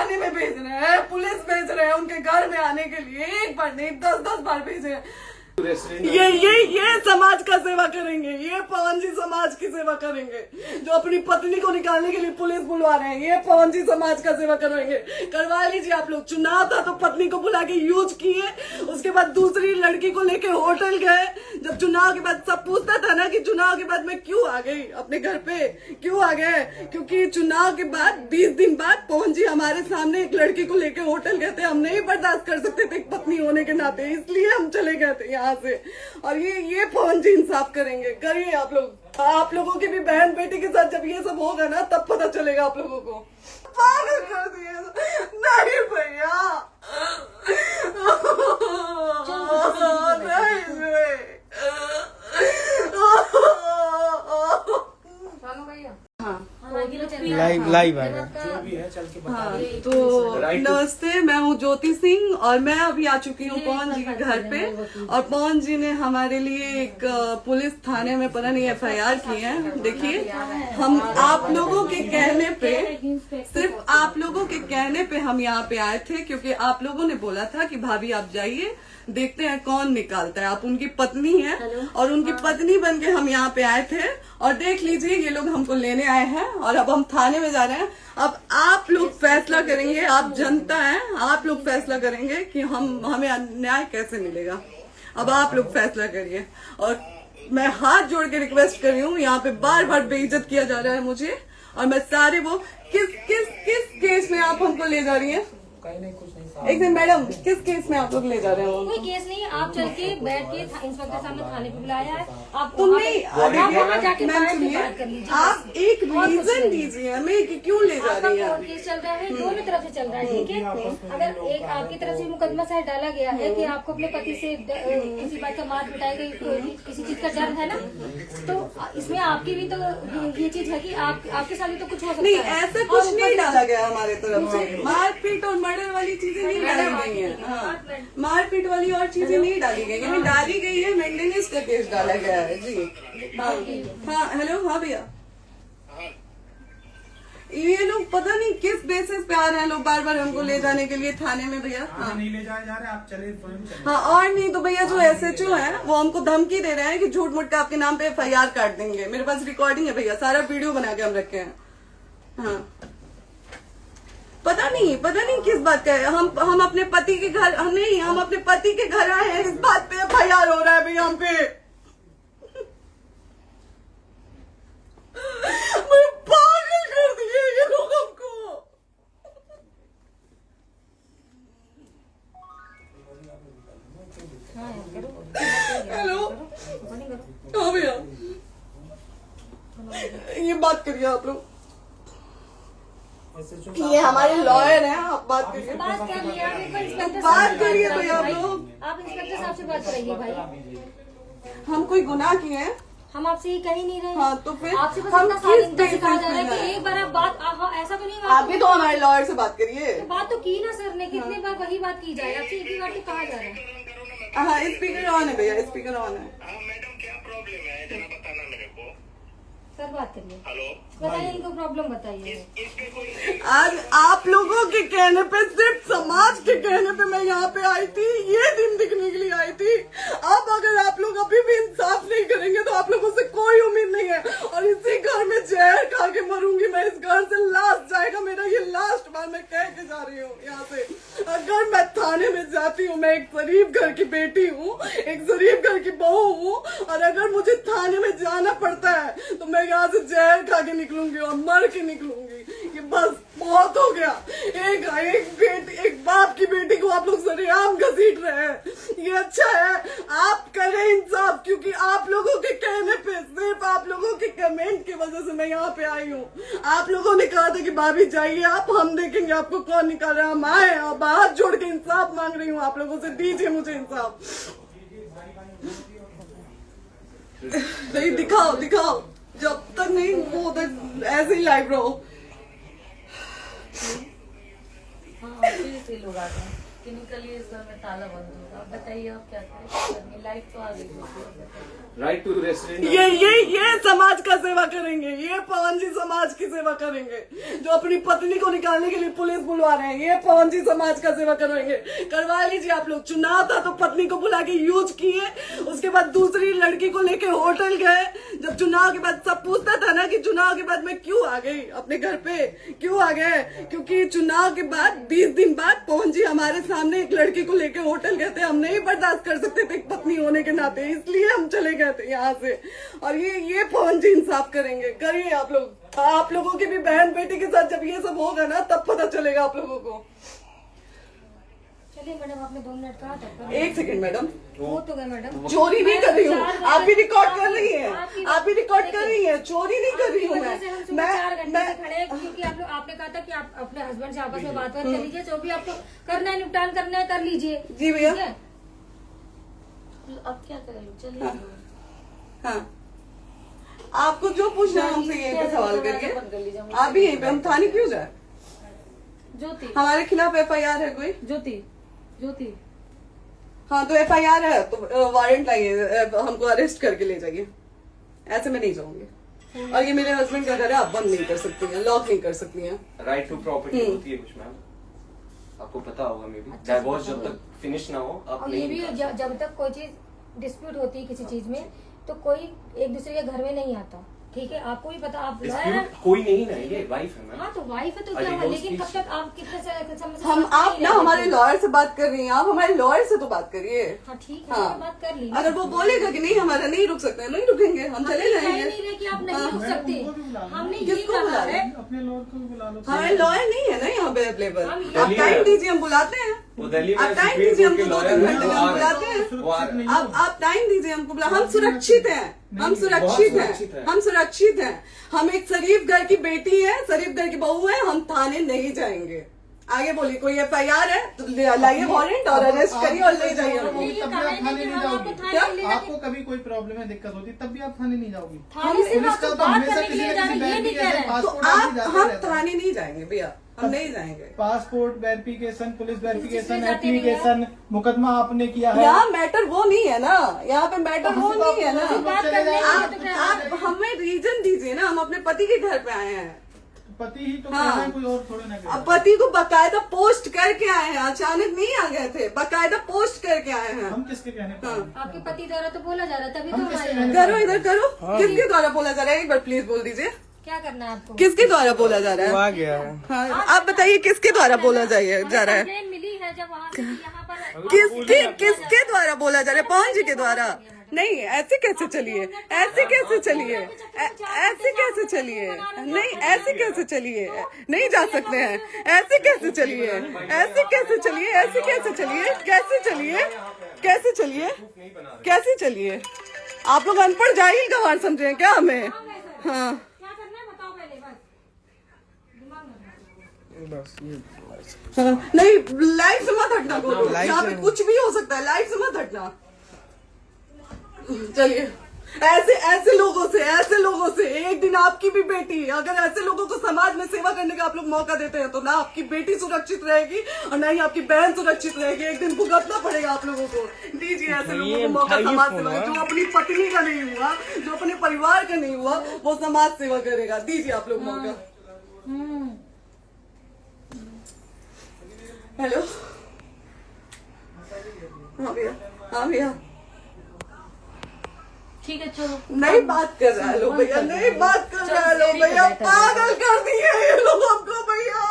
थाने में भेज रहे हैं, पुलिस भेज रहे हैं उनके घर में आने के लिए, एक बार नहीं 10-10 बार भेजे हैं। ये समाज का सेवा करेंगे, ये पवन जी समाज की सेवा करेंगे, जो अपनी पत्नी को निकालने के लिए पुलिस बुलवा रहे हैं, ये पवन जी समाज का सेवा करेंगे। करवा लीजिए आप लोग। चुनाव था तो पत्नी को बुला के यूज किए, उसके बाद दूसरी लड़की को लेके होटल गए। जब चुनाव के बाद सब पूछता था ना कि चुनाव के बाद मैं क्यों आ गई अपने घर पे, क्यों आ गए, क्योंकि चुनाव के बाद 20 दिन बाद पवन जी हमारे सामने एक लड़की को लेके होटल गए थे। हम नहीं बर्दाश्त कर सकते थे एक पत्नी होने के नाते, इसलिए हम चले गए थे यहाँ से। और ये पवन जी इंसाफ करेंगे। करिए आप लोग। आप लोगों की भी बहन बेटी के साथ जब ये सब होगा ना तब पता चलेगा आप लोगों को। पागल कर दिए नहीं भैया, लाइव है जो भी है चल के बता। हाँ, तो नमस्ते, मैं हूँ ज्योति सिंह और मैं अभी आ चुकी हूँ पवन जी के घर पे। और पवन जी ने हमारे लिए एक पुलिस थाने में पता नहीं FIR की है। देखिए, हम आप लोगों के कहने पे, सिर्फ आप लोगों के कहने पे हम यहाँ पे आए थे, क्योंकि आप लोगों ने बोला था कि भाभी आप जाइए, देखते हैं कौन निकालता है। आप उनकी पत्नी हैं और उनकी पत्नी बन के हम यहाँ पे आए थे। और देख लीजिए, ये लोग हमको लेने आए हैं और अब हम थाने में जा रहे हैं। अब आप लोग फैसला करेंगे, आप जनता हैं, आप लोग फैसला करेंगे कि हमें न्याय कैसे मिलेगा। अब आप लोग फैसला करिए। और मैं हाथ जोड़ के रिक्वेस्ट कर रही हूँ, यहाँ पे बार बार बेइज्जत किया जा रहा है मुझे। और मैं सारे वो किस केस में आप हमको ले जा रही हैं? एक दिन मैडम, किस केस में आप लोग ले जा रहे हो? कोई केस नहीं, आप चल के बैठ के इंस्पेक्टर साहब ने थाने पे बुलाया है। आप तुमने जाके बात कर लीजिए। आप एक रीजन दीजिए हमें कि क्यों ले जा रही है। केस चल रहा है, दोनों तरफ से चल रहा है, ठीक है। अगर एक आपकी तरफ से मुकदमा शायद डाला गया है कि आपको अपने पति से किसी बात का मार पिटाई गई, किसी चीज का डर है ना, तो इसमें आपकी भी तो ये चीज है कि आपके साथ भी तो कुछ हो सकता है। नहीं, ऐसा कुछ नहीं डाला गया हमारे तरफ से। मारपीट और मर्डर वाली चीजें नहीं डाली गई है। हाँ, मारपीट वाली और चीजें नहीं डाली गई है। डाली गई है मेंटेनेंस का केस डाला गया है जी। हाँ हेलो, हाँ भैया, ये लोग पता नहीं किस बेसिस पे आ रहे हैं लोग बार बार हमको ले जाने के लिए थाने में भैया। हाँ, नहीं ले जाए जा रहे, आप चले। हाँ, और नहीं तो भैया जो SHO है वो हमको धमकी दे रहे हैं कि झूठ मूठ का आपके नाम पे FIR काट देंगे। मेरे पास रिकॉर्डिंग है भैया, सारा वीडियो बना के हम रखे हैं। हाँ, पता नहीं किस बात का है। हम अपने पति के घर, हम अपने पति के घर आए हैं, इस बात पे FIR हो रहा है भैया हम पे। पागल कर दिए ये लोग हमको। हेलो, हाँ भैया, ये बात करिए आप लोग। ये हमारे लॉयर हैं, आप बात करिए। बात कर लिया, बात करिए भैया आप लोग। आप इंस्पेक्टर साहब से बात करेंगे भाई। हम कोई गुनाह किए हैं? हम आपसे ये कह ही नहीं रहे। हाँ, तो फिर आपसे बस हम इतना किस कहा जा रहा है कि एक बार आप बात, ऐसा तो नहीं आप भी तो हमारे लॉयर से बात करिए। तो बात तो की ना सर ने, कितने बार वही बात की जाए, आपसे एक ही बार तो कहा जा रहा है। हाँ, स्पीकर ऑन है भैया, स्पीकर ऑन है। मैडम क्या प्रॉब्लम है जरा बताना मेरे को। सर बात करिए। हेलो, बताइए, इनको प्रॉब्लम बताइए। आज आप लोगों के कहने पे, सिर्फ समाज के कहने पे मैं यहाँ पे आई थी, ये दिन दिखने के लिए आई थी। अब अगर आप लोग अभी भी इंसाफ नहीं करेंगे तो आप लोगों से कोई उम्मीद नहीं है। और इसी घर में जहर खा के मरूंगी मैं। इस घर से लास्ट जाएगा मेरा, ये लास्ट बार मैं कह के जा रही हूँ यहाँ से। अगर मैं थाने में जाती हूँ, मैं एक गरीब घर की बेटी हूँ, एक गरीब घर की बहू हूँ, और अगर मुझे थाने में जाना पड़ता है तो मैं यहाँ से जहर खा के निकलूंगी और मर के निकलूंगी। ये बस बहुत हो गया। एक बाप की बेटी को आप लोग सरेआम घसीट रहे हैं। ये अच्छा है, आप करें इंसाफ, क्योंकि आप लोगों के कहने पे, सिर्फ आप लोगों के कमेंट की वजह से मैं यहाँ पे आई हूँ। आप लोगों ने कहा था कि भाभी जाइए आप, हम देखेंगे आपको कौन निकाल रहा है। हम आए और हाथ जोड़ के इंसाफ मांग रही हूँ आप लोगों से, दीजिए मुझे इंसाफ। नहीं, दिखाओ, जब तक नहीं वो तक ऐसे ही लाइव रहो। हाँ, लोग आ गए। टेक्निकली इस घर में ताला बंद होगा। आप बताइए आप क्या करें? लाइफ तो आ गई। Right to restaurant. ये समाज का सेवा करेंगे, ये पवन जी समाज की सेवा करेंगे। जो अपनी पत्नी को निकालने के लिए पुलिस बुलवा रहे हैं, ये पवन जी समाज का सेवा करेंगे। करवा लीजिए आप लोग। चुनाव था तो पत्नी को बुला के यूज किए, उसके बाद दूसरी लड़की को लेके होटल गए। जब चुनाव के बाद सब पूछता था ना कि चुनाव के बाद मैं क्यों आ गई अपने घर पे, क्यों आ गए, क्योंकि चुनाव के बाद 20 दिन बाद पवन जी हमारे सामने एक लड़की को लेके होटल गए थे। हम नहीं बर्दाश्त कर सकते थे एक पत्नी होने के नाते, इसलिए हम चले गए थे यहाँ से। और ये पवन जी इंसाफ करेंगे। करिए आप लोग। आप लोगों की भी बहन बेटी के साथ जब ये सब होगा ना तब पता चलेगा आप लोगों को। चलिए मैडम, आपने 2 मिनट कहा था। 1 सेकंड मैडम, वो तो गए मैडम। चोरी नहीं कर रही हूँ, आप भी रिकॉर्ड कर रही हैं, आप भी रिकॉर्ड कर रही हैं। चोरी नहीं कर रही हूँ मैं 4 घंटे से खड़े हैं, क्योंकि आपने कहा था कि आप अपने हस्बैंड से आपस में बात कर लीजिए, जो भी आपको करना है निपटान करना है कर लीजिए। जी भैया। ठीक है? अब क्या करें? चलिए। हाँ, आपको जो पूछना है हमसे यहीं पे सवाल करिए। आप भी यहीं पे, हम थाने क्यों जाए? ज्योति, हमारे खिलाफ FIR है कोई? ज्योति हाँ तो FIR है तो वारंट लाइए, हमको अरेस्ट करके ले जाइए। ऐसे में नहीं जाऊंगी। और ये मेरे हस्बैंड का घर है, आप बंद नहीं कर सकती हैं, लॉक नहीं कर सकती हैं। राइट टू प्रॉपर्टी होती है कुछ मैम, आपको पता होगा। मे बी डाइवोर्स जब तक फिनिश ना हो आप और ये नहीं भी जब तक कोई चीज डिस्प्यूट होती है किसी चीज में, तो कोई एक दूसरे के घर में नहीं आता। ठीक है, आपको भी पता, आप लॉयर हैं। कोई नहीं ना, ये वाइफ है मैम। हाँ तो वाइफ है तो क्या हुआ, लेकिन कब तक आप कितने समय से हम साथ आप नहीं ना रहे हमारे थे? लॉयर से बात कर रही हैं, आप हमारे लॉयर से तो बात करिए। हाँ ठीक है, हाँ। मैंने बात कर ली। अगर वो बोलेगा कि नहीं हमारा नहीं रुक सकते, नहीं रुकेंगे, हम चले कह जाएंगे। नहीं रहे कि आप नहीं रुक सकते। हमने ये किसको कहा बुला है। अपने लॉयर को भी बुला लो। हमारे लॉयर नहीं है ना यहाँ पे अवेलेबल। हम आप टाइम दीजिए, हम बुलाते हैं। वो दिल्ली में आप टाइम सुप्रीम दीजिए कोर्ट के हमको, 2-3 लॉयर घंटे में हम बुलाते हैं। हैं। आप टाइम दीजिए हमको, बुला। हम सुरक्षित हैं, हम सुरक्षित हैं, हम सुरक्षित हैं। हम एक शरीफ घर की बेटी है, शरीफ घर की बहू है, हम थाने नहीं जाएंगे। आगे बोलिए, कोई FIR है तो लाइए वारंट और अरेस्ट करिए और ले जाइए हमको। तब भी आप थाने नहीं जाओगी। क्या? आपको कभी कोई प्रॉब्लम है, दिक्कत होती, तब भी आप थाने नहीं जाओगी। थाने से पुलिस आप का तो बात हमेशा करने के किसी लिए न जा किसी रहे हैं, ये नहीं कह रहे हैं। तो पासपोर्ट आदि आप जाते हम रहता है। थाने नहीं जाएंगे भैया, हम नहीं जाएंगे। पासपोर्ट वेरिफिकेशन, पुलिस वेरिफिकेशन, जाते नहीं है। एप्लीकेशन, मुकदमा आपने किया है। यहाँ मैटर वो नहीं है ना, यहाँ पे मैटर वो नहीं है ना। बात करने के लिए तो क्या- आप हमें रीजन दीजिए ना, हम अपने पति के घर पे आए हैं। पति ही तो हाँ। कह रहे हैं, कोई और थोड़े ना कह रहे अब हैं। पति को बकायदा पोस्ट करके आए हैं, अचानक नहीं आ गए थे, बकायदा पोस्ट करके आए हैं। हम किसके कहने पर आए हैं? आपके पति द्वारा तो बोला जा रहा है, तभी हम तो किसके हमारे कहने करो इधर करो। किसके द्वारा बोला जा रहा है, एक बार प्लीज बोल दीजिए। क्या करना है आपको? किसके द्वारा बोला जा रहा वो है? आ गया है। हाँ, आप बताइए किसके द्वारा बोला जा रहा है? कंप्लेन मिली है जब वहाँ से यहाँ पर किसके द्वारा बोला जा रहा है? पवन जी के द्वारा? नहीं, ऐसे कैसे चलिए, ऐसे कैसे चलिए, ऐसे कैसे चलिए, नहीं ऐसे कैसे चलिए, नहीं जा सकते हैं। ऐसे कैसे चलिए, ऐसे कैसे चलिए, ऐसे कैसे चलिए, कैसे चलिए, कैसे चलिए, कैसे चलिए? आप लोग अनपढ़ जाहिल गंवार समझे हैं क्या हमें? हाँ क्या करना है बताओ पहले, बस दिमाग में हाँ, नहीं लाइफ से मत हटना, को यहाँ पे कुछ भी हो सकता है, लाइफ से मत हटना। चलिए, ऐसे लोगों से एक दिन आपकी भी बेटी, अगर ऐसे लोगों को समाज में सेवा करने का आप लोग मौका देते हैं तो ना आपकी बेटी सुरक्षित रहेगी और ना ही आपकी बहन सुरक्षित रहेगी। एक दिन भुगतना पड़ेगा आप लोगों को। दीजिए ऐसे लोगों को मौका समाज सेवा का। जो अपनी पत्नी का नहीं हुआ, जो अपने परिवार का नहीं हुआ, वो समाज सेवा करेगा। दीजिए आप लोग मौका। हेलो, हाँ भैया, हाँ भैया, ठीक है चलो। नहीं बात कर रहा है लोग भैया, नहीं बात कर रहा है लोग भैया, पागल कर दिए ये लोग हमको भैया।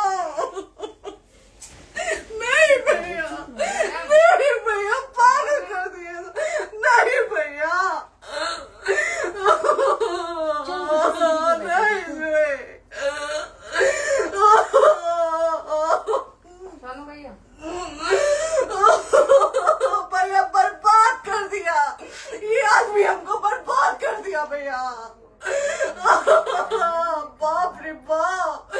नहीं भैया, नहीं भैया, पागल कर दिए, नहीं भैया, नहीं चलो भैया, भैया बर्बाद कर दिया ये आदमी, हमको बर्बाद कर दिया भैया। बाप रे बाप,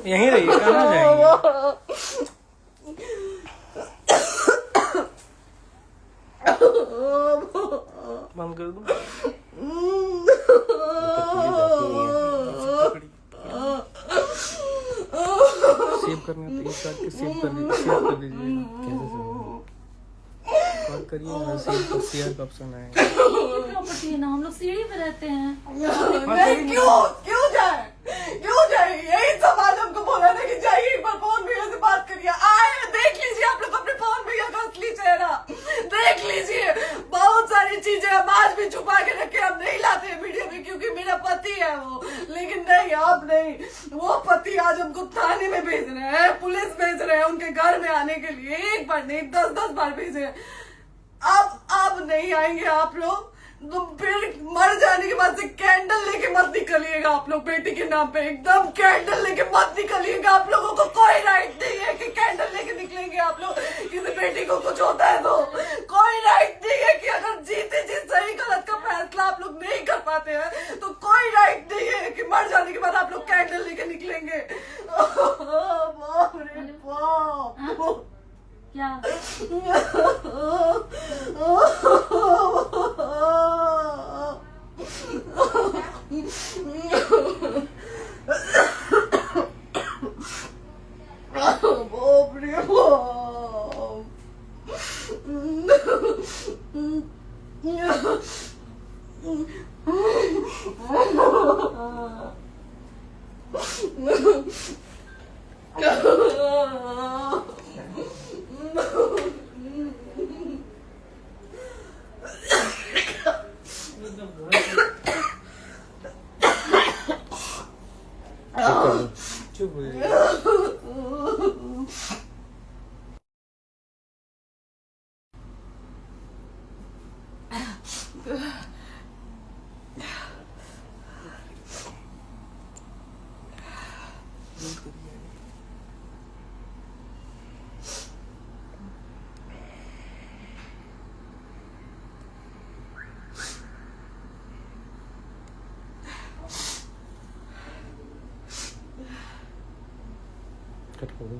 यहीं रहिए, कहाँ जाएंगे? बंद कर दूं? सेव करना तो एक काट के सेव कर दीजिए, सेव कर दीजिए। कैसे कॉल करिए ना, सेव शेयर का ऑप्शन आएगा। प्रॉपर्टी है ना, हम लोग सीढ़ी पे रहते हैं। नहीं, क्यों जाए यही समाज हमको बोला था कि जाइए एक बार फोन भैया से बात करिए। आए देख लीजिए आप लोग अपने फोन भैया का असली चेहरा देख लीजिए। बहुत सारी चीजें हम आज भी छुपा के रखे, हम नहीं लाते वीडियो में क्योंकि मेरा पति है वो। लेकिन नहीं, अब नहीं, वो पति आज हमको थाने में भेज रहे हैं, पुलिस भेज रहे हैं उनके घर में आने के लिए। एक बार नहीं 10-10 बार भेजे। अब नहीं आएंगे आप लोग। तो फिर मर जाने के बाद से कैंडल लेके मत निकलिएगा आप लोग बेटी के नाम पे। एकदम कैंडल लेके मत निकलिएगा। आप लोगों को कोई राइट नहीं है कि कैंडल लेके निकलेंगे आप लोग। किसी बेटी को कुछ होता है तो कोई राइट नहीं है कि अगर जीते जी सही गलत का फैसला आप लोग नहीं कर पाते हैं तो कोई राइट नहीं है कि मर जाने के बाद आप लोग कैंडल लेके निकलेंगे। बाप रे बाप। क्या बाप रे चुप हो जाइए। कट कर दो।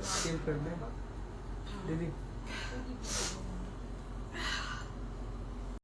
सेव कर दे दीदी।